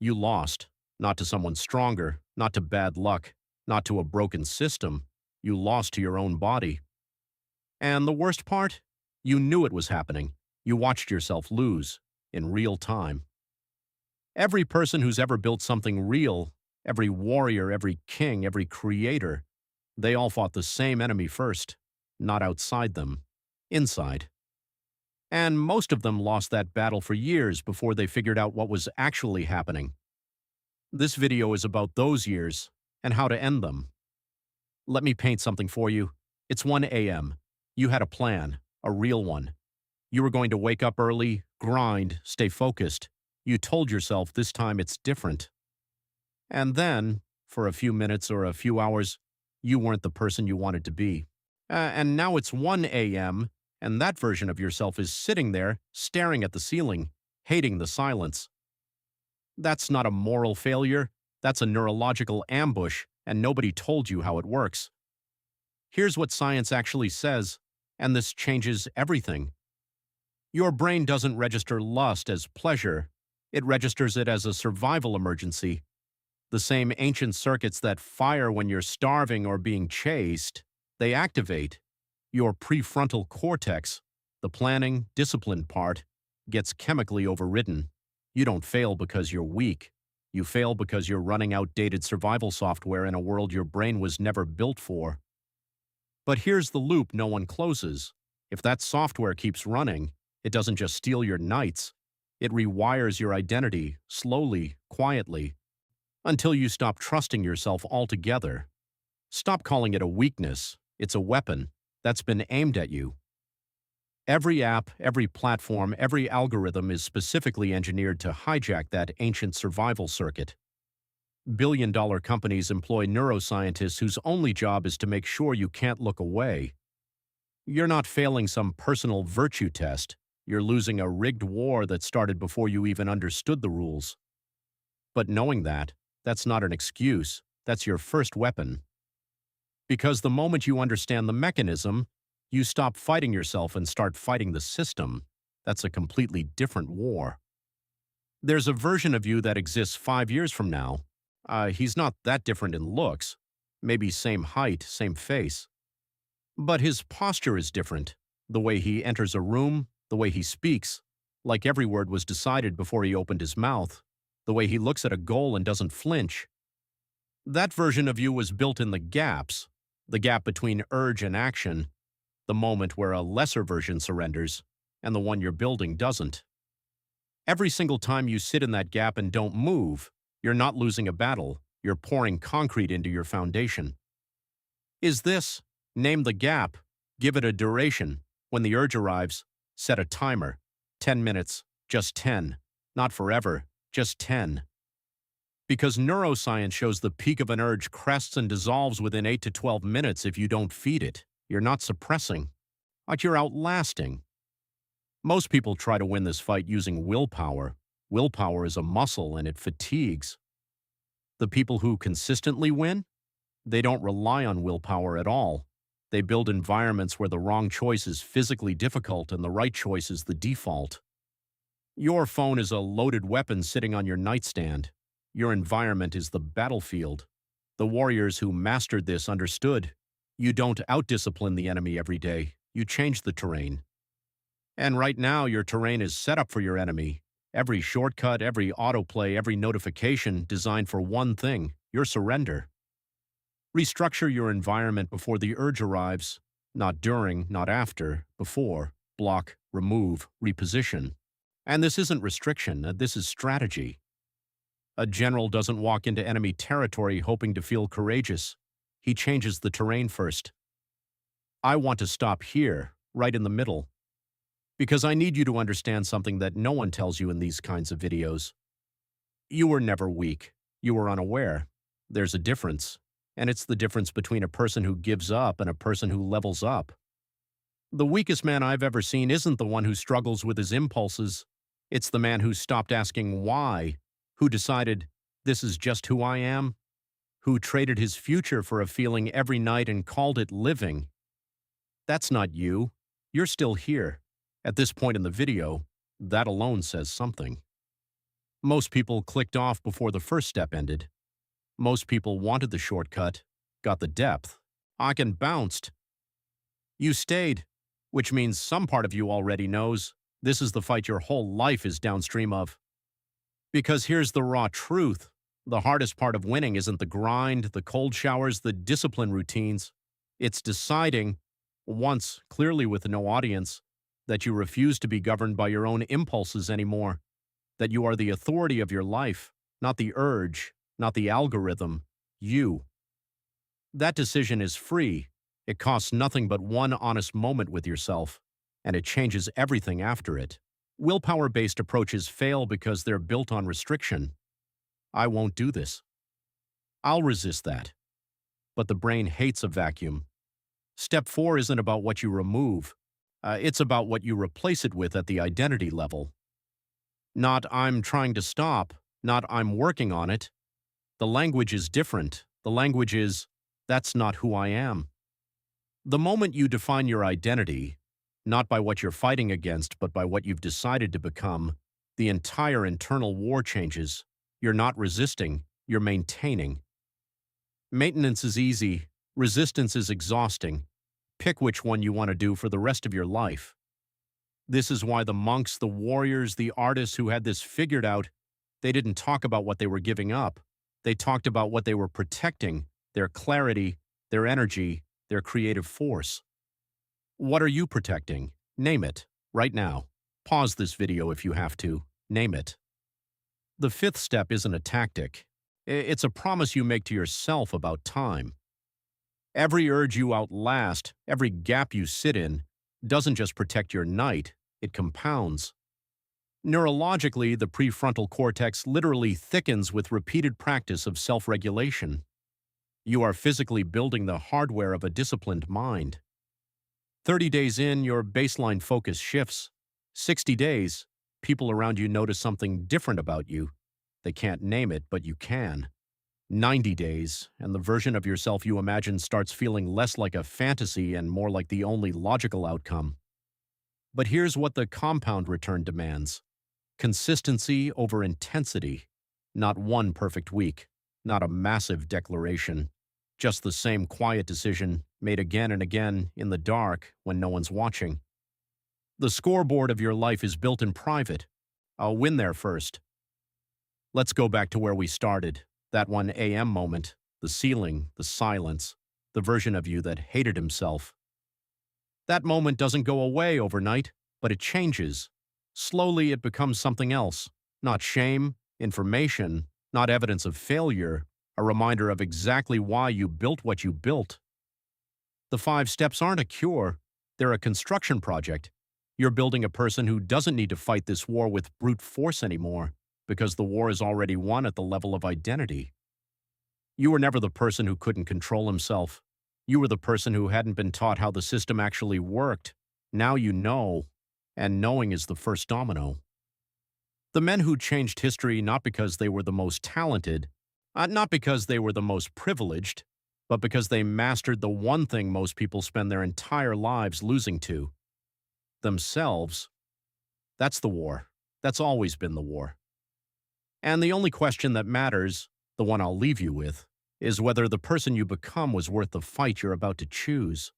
You lost, not to someone stronger, not to bad luck, not to a broken system. You lost to your own body. And the worst part? You knew it was happening. You watched yourself lose in real time. Every person who's ever built something real, every warrior, every king, every creator, they all fought the same enemy first, not outside them, inside. And most of them lost that battle for years before they figured out what was actually happening. This video is about those years and how to end them. Let me paint something for you. It's 1 a.m. You had a plan, a real one. You were going to wake up early, grind, stay focused. You told yourself this time it's different. And then, for a few minutes or a few hours, you weren't the person you wanted to be. And now it's 1 a.m., and that version of yourself is sitting there, staring at the ceiling, hating the silence. That's not a moral failure. That's a neurological ambush, and nobody told you how it works. Here's what science actually says, and this changes everything. Your brain doesn't register lust as pleasure. It registers it as a survival emergency. The same ancient circuits that fire when you're starving or being chased, they activate. Your prefrontal cortex, the planning, discipline part, gets chemically overridden. You don't fail because you're weak. You fail because you're running outdated survival software in a world your brain was never built for. But here's the loop no one closes. If that software keeps running, it doesn't just steal your nights. It rewires your identity, slowly, quietly, until you stop trusting yourself altogether. Stop calling it a weakness. It's a weapon that's been aimed at you. Every app, every platform, every algorithm is specifically engineered to hijack that ancient survival circuit. Billion-dollar companies employ neuroscientists whose only job is to make sure you can't look away. You're not failing some personal virtue test. You're losing a rigged war that started before you even understood the rules. But knowing that, that's not an excuse. That's your first weapon. Because the moment you understand the mechanism, you stop fighting yourself and start fighting the system. That's a completely different war. There's a version of you that exists 5 years from now. He's not that different in looks. Maybe same height, same face. But his posture is different. The way he enters a room, the way he speaks, like every word was decided before he opened his mouth, the way he looks at a goal and doesn't flinch. That version of you was built in the gaps, the gap between urge and action, the moment where a lesser version surrenders and the one you're building doesn't. Every single time you sit in that gap and don't move, you're not losing a battle, you're pouring concrete into your foundation. Is this? Name the gap, give it a duration. When the urge arrives, set a timer. 10 minutes, just 10. Not forever, just 10. Because neuroscience shows the peak of an urge crests and dissolves within 8 to 12 minutes if you don't feed it. You're not suppressing, but you're outlasting. Most people try to win this fight using willpower. Willpower is a muscle and it fatigues. The people who consistently win, they don't rely on willpower at all. They build environments where the wrong choice is physically difficult and the right choice is the default. Your phone is a loaded weapon sitting on your nightstand. Your environment is the battlefield. The warriors who mastered this understood. You don't outdiscipline the enemy every day. You change the terrain. And right now, your terrain is set up for your enemy. Every shortcut, every autoplay, every notification designed for one thing, your surrender. Restructure your environment before the urge arrives. Not during, not after, before. Block, remove, reposition. And this isn't restriction, this is strategy. A general doesn't walk into enemy territory hoping to feel courageous. He changes the terrain first. I want to stop here, right in the middle. Because I need you to understand something that no one tells you in these kinds of videos. You were never weak. You were unaware. There's a difference. And it's the difference between a person who gives up and a person who levels up. The weakest man I've ever seen isn't the one who struggles with his impulses. It's the man who stopped asking why, who decided, this is just who I am, who traded his future for a feeling every night and called it living. That's not you. You're still here. At this point in the video, that alone says something. Most people clicked off before the first step ended. Most people wanted the shortcut, got the depth, and bounced. You stayed, which means some part of you already knows this is the fight your whole life is downstream of. Because here's the raw truth. The hardest part of winning isn't the grind, the cold showers, the discipline routines. It's deciding, once clearly with no audience, that you refuse to be governed by your own impulses anymore. That you are the authority of your life, not the urge, not the algorithm, you. That decision is free. It costs nothing but one honest moment with yourself, and it changes everything after it. Willpower-based approaches fail because they're built on restriction. I won't do this. I'll resist that. But the brain hates a vacuum. Step 4 isn't about what you remove. It's about what you replace it with at the identity level. Not I'm trying to stop, not I'm working on it. The language is different. The language is, that's not who I am. The moment you define your identity, not by what you're fighting against, but by what you've decided to become, the entire internal war changes. You're not resisting, you're maintaining. Maintenance is easy, resistance is exhausting. Pick which one you want to do for the rest of your life. This is why the monks, the warriors, the artists who had this figured out, they didn't talk about what they were giving up. They talked about what they were protecting, their clarity, their energy, their creative force. What are you protecting? Name it, right now. Pause this video if you have to. Name it. The 5th step isn't a tactic. It's a promise you make to yourself about time. Every urge you outlast, every gap you sit in, doesn't just protect your night, it compounds. Neurologically, the prefrontal cortex literally thickens with repeated practice of self-regulation. You are physically building the hardware of a disciplined mind. 30 days in, your baseline focus shifts. 60 days, people around you notice something different about you. They can't name it, but you can. 90 days, and the version of yourself you imagine starts feeling less like a fantasy and more like the only logical outcome. But here's what the compound return demands. Consistency over intensity. Not one perfect week. Not a massive declaration. Just the same quiet decision, made again and again in the dark when no one's watching. The scoreboard of your life is built in private. I'll win there first. Let's go back to where we started. That 1 a.m. moment, the ceiling, the silence, the version of you that hated himself. That moment doesn't go away overnight, but it changes. Slowly it becomes something else. Not shame, information, not evidence of failure, a reminder of exactly why you built what you built. The 5 steps aren't a cure, they're a construction project. You're building a person who doesn't need to fight this war with brute force anymore, because the war is already won at the level of identity. You were never the person who couldn't control himself. You were the person who hadn't been taught how the system actually worked. Now you know, and knowing is the first domino. The men who changed history not because they were the most talented, not because they were the most privileged, but because they mastered the one thing most people spend their entire lives losing to. Themselves. That's the war. That's always been the war. And the only question that matters, the one I'll leave you with, is whether the person you become was worth the fight you're about to choose.